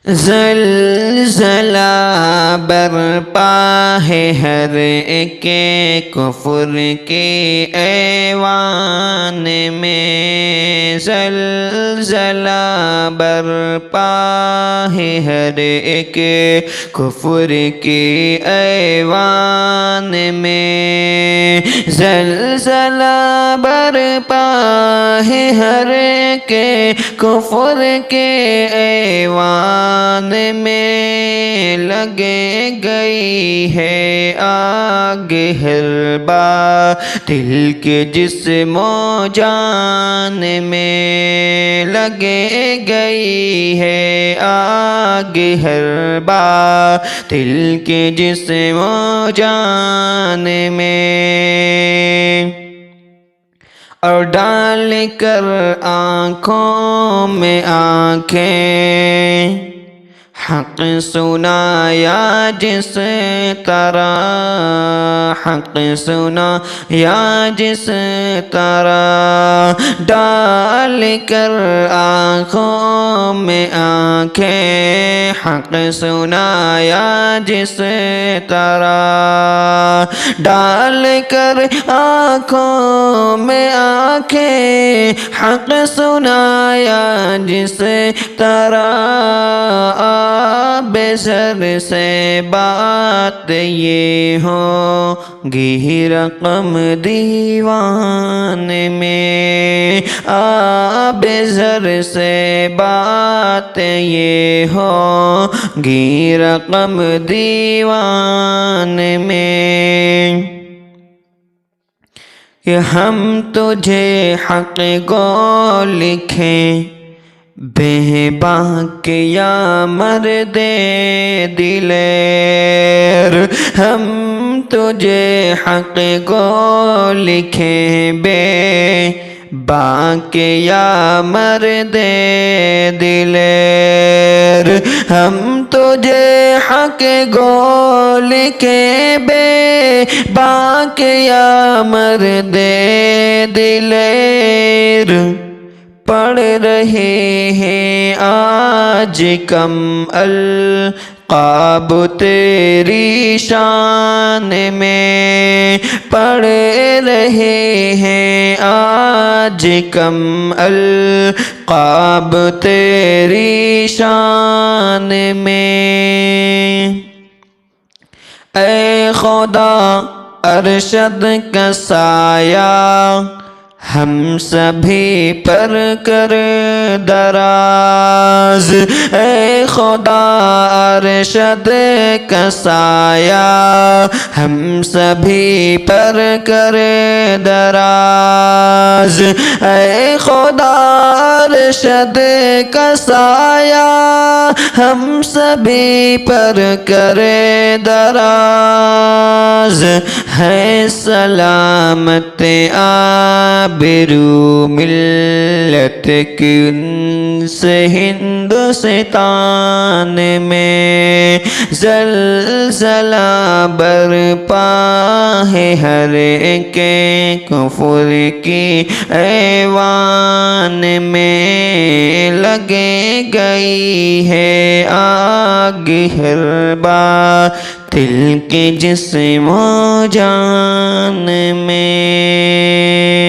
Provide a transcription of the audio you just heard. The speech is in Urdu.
زلزلہ برپا ہے ہر ایک کفر کے ایوان میں، زلزلہ برپا ہے ہر ایک کفر کے ایوان میں، زلزلہ برپا ہے ہر ایک کفر کے ایوان میں، لگے گئی ہے آگ ہر باطل کے جسم و جان میں، لگے گئی ہے آگ ہر باطل کے جسم و جان میں، اور ڈال کر آنکھوں میں آنکھیں حق سنایا جس طرح، حق سنایا جس طرح، ڈال کر آنکھوں میں آنکھیں حق سنایا جس طرح، ڈال کر آنکھوں میں آنکھیں حق سنایا جس طرح، بے سر سے بات یہ ہوگی رقم دیوان میں، بے سر سے بات یہ ہوگی رقم دیوان میں، کہ ہم تجھے حق گو لکھیں بے باک یا مرد دلیر، ہم تجھے حق گو لکھیں بے باک یا مرد دلیر، ہم تجھے حق گو لکھیں بے باک یا مرد دلیر، پڑھ رہے ہیں آج کم القاب تیری شان میں، پڑھ رہے ہیں آج کم القاب تیری شان میں، اے خدا ارشد کا سایہ ہم سبھی پر کر دراز، اے خدا ارشد کا سایہ ہم سبھی پر کر دراز، اے خدا ارشد کا سایہ ہم سبھی پر کر دراز، ہے سلامت آبرو ملت کی انس ہندوستان میں، زلزلہ برپا ہے ہر ایک کفر کی ایوان میں، لگے گئی ہے آگ ہر باطل کے جسم و جان میں۔